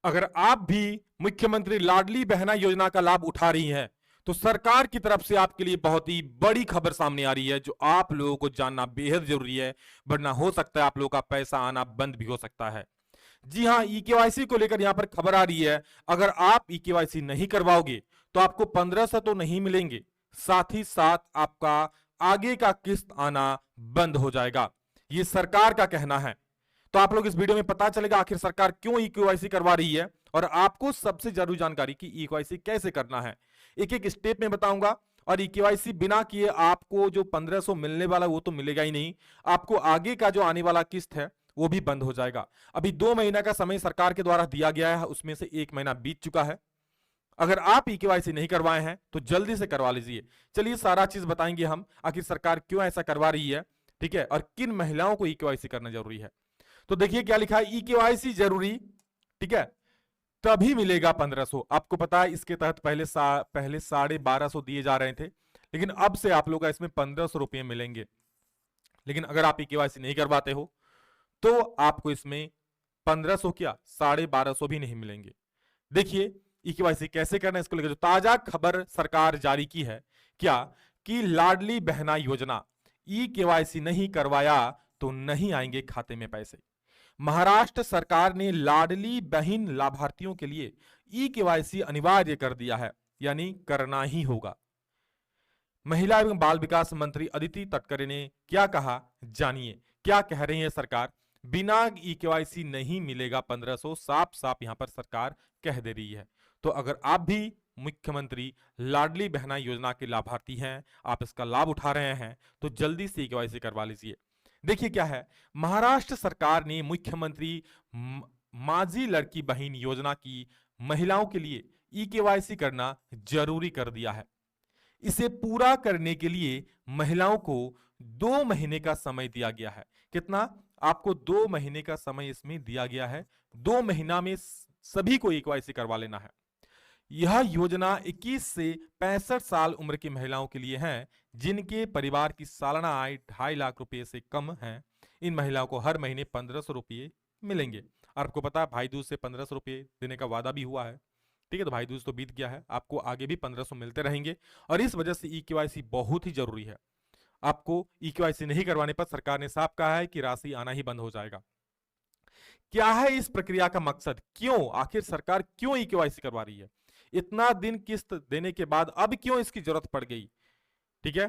अगर आप भी मुख्यमंत्री लाडली बहना योजना का लाभ उठा रही हैं, तो सरकार की तरफ से आपके लिए बहुत ही बड़ी खबर सामने आ रही है जो आप लोगों को जानना बेहद जरूरी है, वरना हो सकता है आप लोगों का पैसा आना बंद भी हो सकता है। जी हां, ई केवाईसी को लेकर यहां पर खबर आ रही है। अगर आप ई केवाईसी नहीं करवाओगे तो आपको 1500 तो नहीं मिलेंगे, साथ ही साथ आपका आगे का किस्त आना बंद हो जाएगा। ये सरकार का कहना है। तो आप लोग इस वीडियो में पता चलेगा आखिर सरकार क्यों ई केवाईसी करवा रही है और आपको सबसे जरूरी जानकारी कि ई केवाईसी कैसे करना है एक एक स्टेप में बताऊंगा। और ई केवाईसी बिना किए आपको जो 1500 मिलने वाला वो तो मिलेगा ही नहीं, आपको आगे का जो आने वाला किस्त है वो भी बंद हो जाएगा। अभी 2 महीना का समय सरकार के द्वारा दिया गया है, उसमें से 1 महीना बीत चुका है। अगर आप ई केवाईसी नहीं करवाए हैं तो जल्दी से करवा लीजिए। चलिए सारा चीज बताएंगे हम, आखिर सरकार क्यों ऐसा करवा रही है, ठीक है, और किन महिलाओं को ई केवाईसी करना जरूरी है। तो देखिए क्या लिखा है, ई केवाईसी जरूरी, ठीक है, तभी मिलेगा 1500। आपको पता है इसके तहत पहले 1250 दिए जा रहे थे, लेकिन अब से आप लोग का इसमें 1500 रुपये मिलेंगे। लेकिन अगर आप ई केवाईसी नहीं करवाते हो तो आपको इसमें 1500 क्या 1250 भी नहीं मिलेंगे। देखिए ई केवाईसी कैसे करना है, इसको लेकर जो ताजा खबर सरकार जारी की है क्या कि लाडली बहना योजना, ई केवाईसी नहीं करवाया तो नहीं आएंगे खाते में पैसे। महाराष्ट्र सरकार ने लाडली बहन लाभार्थियों के लिए ई केवाईसी अनिवार्य कर दिया है, यानी करना ही होगा। महिला एवं बाल विकास मंत्री अदिति तटकरे ने क्या कहा, जानिए क्या कह रही है सरकार। बिना ई केवाईसी नहीं मिलेगा 1500, साफ साफ यहां पर सरकार कह दे रही है। तो अगर आप भी मुख्यमंत्री लाडली बहना योजना के लाभार्थी हैं, आप इसका लाभ उठा रहे हैं, तो जल्दी से ई केवाईसी करवा लीजिए। देखिए क्या है, महाराष्ट्र सरकार ने मुख्यमंत्री माझी लड़की बहन योजना की महिलाओं के लिए ई केवाईसी करना जरूरी कर दिया है। इसे पूरा करने के लिए महिलाओं को 2 महीने का समय दिया गया है। कितना? आपको 2 महीने का समय इसमें दिया गया है। 2 महीना में सभी को ई केवाईसी करवा लेना है। यह योजना 21 से 65 साल उम्र की महिलाओं के लिए है जिनके परिवार की सालाना आय 2.5 लाख रुपए से कम है। इन महिलाओं को हर महीने 1500 रुपये मिलेंगे। आपको पता है भाई दूज से 1500 रुपये देने का वादा भी हुआ है, ठीक है, तो भाई दूज तो बीत गया है, आपको आगे भी 1500 मिलते रहेंगे और इस वजह से ई केवाईसी बहुत ही जरूरी है। आपको ई केवाईसी नहीं करवाने पर सरकार ने साफ कहा है कि राशि आना ही बंद हो जाएगा। क्या है इस प्रक्रिया का मकसद, क्यों आखिर सरकार क्यों ई केवाईसी करवा रही है, इतना दिन किस्त देने के बाद अब क्यों इसकी जरूरत पड़ गई, ठीक है।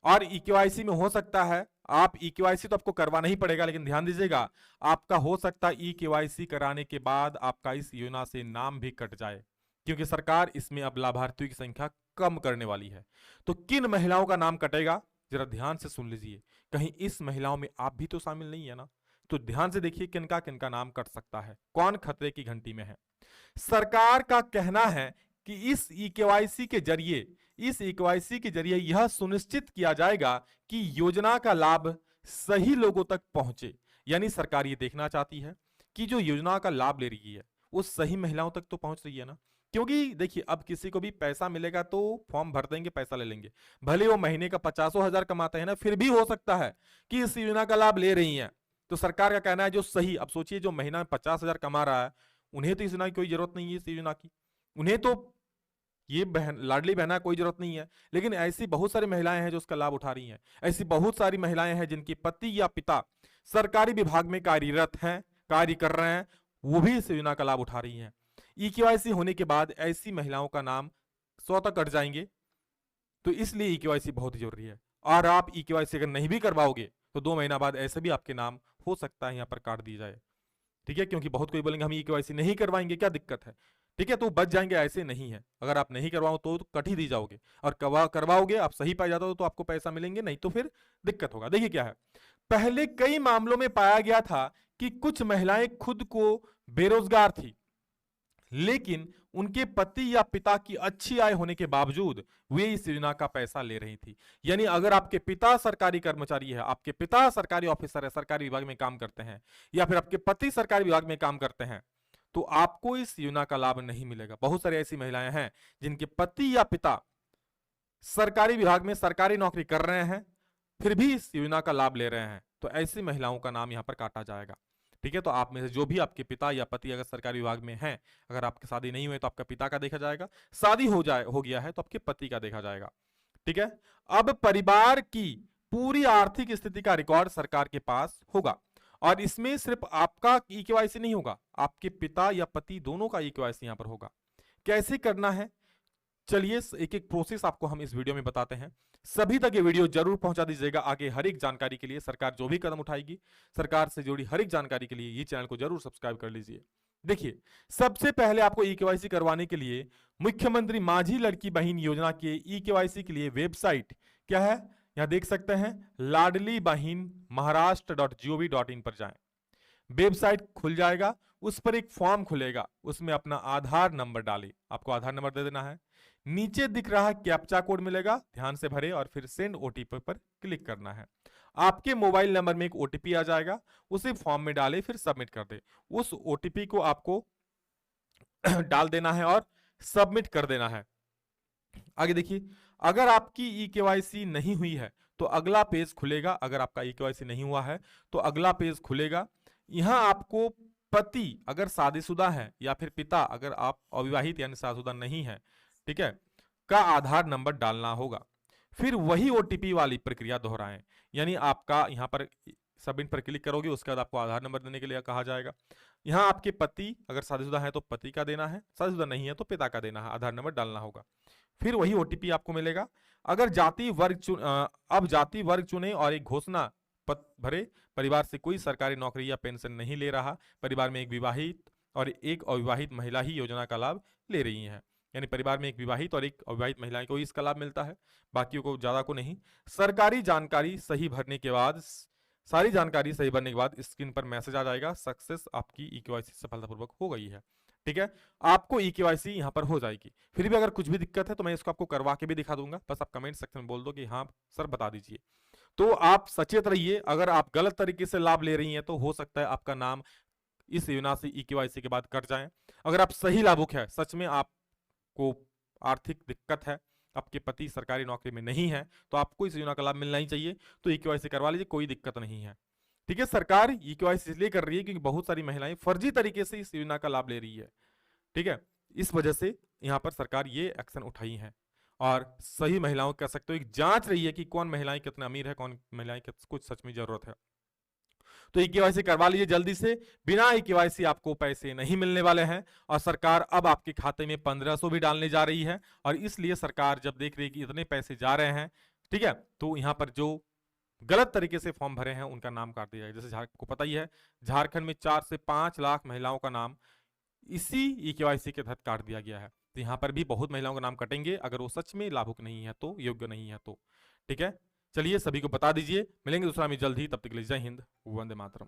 और ई केवाईसी में हो सकता है आप ई केवाईसी तो आपको करवाना ही पड़ेगा, लेकिन ध्यान दीजिएगा आपका हो सकता है ई केवाईसी कराने के बाद आपका इस योजना से नाम भी कट जाए, क्योंकि सरकार इसमें अब लाभार्थियों की संख्या कम करने वाली है। तो किन महिलाओं का नाम कटेगा जरा ध्यान से सुन लीजिए, कहीं इस महिलाओं में आप भी तो शामिल नहीं है ना। तो ध्यान से देखिए किनका किनका नाम कट सकता है, कौन खतरे की घंटी में है। सरकार का कहना है कि इस ई केवाईसी के जरिए यह सुनिश्चित किया जाएगा कि योजना का लाभ सही लोगों तक पहुंचे। यानी सरकार ये देखना चाहती है कि जो योजना का लाभ ले रही है वो सही महिलाओं तक तो पहुंच रही है ना। क्योंकि देखिए अब किसी को भी पैसा मिलेगा तो फॉर्म भर देंगे, पैसा ले लेंगे, भले वो महीने का 50,000 कमाते हैं ना, फिर भी हो सकता है कि इस योजना का लाभ ले रही हैं। तो सरकार का कहना है जो सही, अब सोचिए जो महीना में 50,000 कमा रहा है उन्हें तो इस योजना की कोई जरूरत नहीं है, इस योजना की उन्हें तो ये बहन लाडली बहना कोई जरूरत नहीं है। लेकिन ऐसी बहुत सारी महिलाएं हैं जो उसका लाभ उठा रही हैं। ऐसी बहुत सारी महिलाएं हैं जिनके पति या पिता सरकारी विभाग में कार्यरत हैं, कार्य कर रहे हैं, वो भी इस योजना का लाभ उठा रही हैं। ई केवाईसी होने के बाद ऐसी महिलाओं का नाम स्वतः कट जाएंगे, तो इसलिए ई केवाईसी बहुत जरूरी है। और आप ई केवाईसी अगर नहीं भी करवाओगे तो 2 महीना बाद ऐसे भी आपके नाम हो सकता है यहाँ पर काट दिए जाए, ठीक है, क्योंकि बहुत कोई बोलेंगे हम ई केवाईसी नहीं करवाएंगे, क्या दिक्कत है, ठीक है, तो बच जाएंगे, ऐसे नहीं है। अगर आप नहीं करवाओ तो कट ही दी जाओगे, और करवाओगे आप सही पाया जाता हो तो आपको पैसा मिलेंगे, नहीं तो फिर दिक्कत होगा। देखिए क्या है, पहले कई मामलों में पाया गया था कि कुछ महिलाएं खुद को बेरोजगार थी, लेकिन उनके पति या पिता की अच्छी आय होने के बावजूद वे इस योजना का पैसा ले रही थी। यानी अगर आपके पिता सरकारी कर्मचारी है, आपके पिता सरकारी ऑफिसर है, सरकारी विभाग में काम करते हैं, या फिर आपके पति सरकारी विभाग में काम करते हैं, तो आपको इस योजना का लाभ नहीं मिलेगा। बहुत सारी ऐसी महिलाएं हैं जिनके पति या पिता सरकारी विभाग में सरकारी नौकरी कर रहे हैं, फिर भी इस योजना का लाभ ले रहे हैं, तो ऐसी महिलाओं का नाम यहां पर काटा जाएगा। ठीक है, तो आप में से जो भी आपके पिता या पति अगर सरकारी विभाग में हैं, अगर आपकी शादी नहीं हुई तो आपका पिता का देखा जाएगा, शादी हो गया है तो आपके पति का देखा जाएगा। ठीक है, अब परिवार की पूरी आर्थिक स्थिति का रिकॉर्ड सरकार के पास होगा और इसमें सिर्फ आपका ई केवाईसी नहीं होगा, आपके पिता या पति दोनों का ई केवाईसी यहां पर होगा। कैसे करना है, चलिए एक एक प्रोसेस आपको हम इस वीडियो में बताते हैं। सभी तक ये वीडियो जरूर पहुंचा दीजिएगा। आगे हर एक जानकारी के लिए, सरकार जो भी कदम उठाएगी, सरकार से जुड़ी हर एक जानकारी के लिए ये चैनल को जरूर सब्सक्राइब कर लीजिए। देखिए, सबसे पहले आपको ई केवाईसी करवाने के लिए मुख्यमंत्री माझी लड़की बहन योजना के ई केवाईसी के लिए वेबसाइट क्या है, यहां देख सकते हैं, लाडली बहन महाराष्ट्र.gov.in पर जाएं। वेबसाइट खुल जाएगा, उस पर एक फॉर्म खुलेगा, उसमें अपना आधार नंबर डालें, आपको आधार नंबर दे देना है। नीचे दिख रहा है कैप्चा कोड मिलेगा, ध्यान से भरे और फिर सेंड ओटीपी पर क्लिक करना है। आपके मोबाइल नंबर में एक ओटीपी आ जाएगा, उसे फॉर्म में डालें, फिर सबमिट कर दे। उस ओटीपी को आपको डाल देना है और सबमिट कर देना है। आगे देखिए, अगर आपकी ई केवाईसी नहीं हुई है तो अगला पेज खुलेगा। अगर आपका ई केवाईसी नहीं हुआ है तो अगला पेज खुलेगा। यहां आपको पति अगर शादीशुदा है या फिर पिता अगर आप अविवाहित यानी शादीशुदा नहीं है, ठीक है, का आधार नंबर डालना होगा। फिर वही ओटीपी वाली प्रक्रिया दोहराएं, यानी आपका यहां पर सबमिट पर क्लिक करोगे, उसके बाद आपको आधार नंबर देने के लिए कहा जाएगा। यहां आपके पति अगर शादीशुदा है तो पति का देना है, शादीशुदा नहीं है तो पिता का देना है, आधार नंबर डालना होगा। फिर वही ओटीपी आपको मिलेगा। अगर अब जाति वर्ग चुने और एक घोषणा पत्र भरे, परिवार से कोई सरकारी नौकरी या पेंशन नहीं ले रहा, परिवार में एक विवाहित और एक अविवाहित महिला ही योजना का लाभ ले रही है, यानी परिवार में एक विवाहित और एक अविवाहित महिला को इसका लाभ मिलता है, बाकियों को ज्यादा को नहीं। सरकारी जानकारी सही भरने के बाद, सारी जानकारी सही भरने के बाद स्क्रीन पर मैसेज आ जाएगा, सक्सेस, आपकी ई केवाईसी सफलतापूर्वक हो गई है। ठीक है, आपको ई केवाईसी यहां पर हो जाएगी। फिर भी अगर कुछ भी दिक्कत है तो मैं इसको आपको करवा के भी दिखा दूंगा, बस आप कमेंट सेक्शन में बोल दो कि हाँ सर बता दीजिए। तो आप सचेत रहिए, अगर आप गलत तरीके से लाभ ले रही हैं तो हो सकता है आपका नाम इस योजना से ई केवाईसी के बाद कट जाए। अगर आप सही लाभुक है, सच में आपको आर्थिक दिक्कत है, आपके पति सरकारी नौकरी में नहीं है, तो आपको इस योजना का लाभ मिलना ही चाहिए, तो ई केवाईसी करवा लीजिए, कोई दिक्कत नहीं है। ठीक है, सरकार ई केवाईसी इसलिए कर रही है क्योंकि बहुत सारी महिलाएं फर्जी तरीके से इस योजना का लाभ ले रही है। ठीक है, इस वजह से यहां पर सरकार ये एक्शन उठाई है और सही महिलाओं कह सकते हो एक जांच रही है कि कौन महिलाएं कितने अमीर है, कौन महिलाएं कुछ सच में जरूरत है। तो ई केवाईसी करवा लीजिए जल्दी से, बिना ई केवाईसी आपको पैसे नहीं मिलने वाले हैं और सरकार अब आपके खाते में 1500 भी डालने जा रही है। और इसलिए सरकार जब देख रही है कि इतने पैसे जा रहे हैं, ठीक है, तो यहां पर जो गलत तरीके से फॉर्म भरे हैं उनका नाम काट दिया जाएगा। जैसे आपको पता ही है, झारखंड में 4 से 5 लाख महिलाओं का नाम इसी ई केवाईसी के तहत काट दिया गया है। तो यहां पर भी बहुत महिलाओं का नाम कटेंगे अगर वो सच में लाभुक नहीं है, तो योग्य नहीं है तो। ठीक है, चलिए सभी को बता दीजिए। मिलेंगे दूसरा में जल्द ही, तब तक के लिए जय हिंद, वंदे मातरम।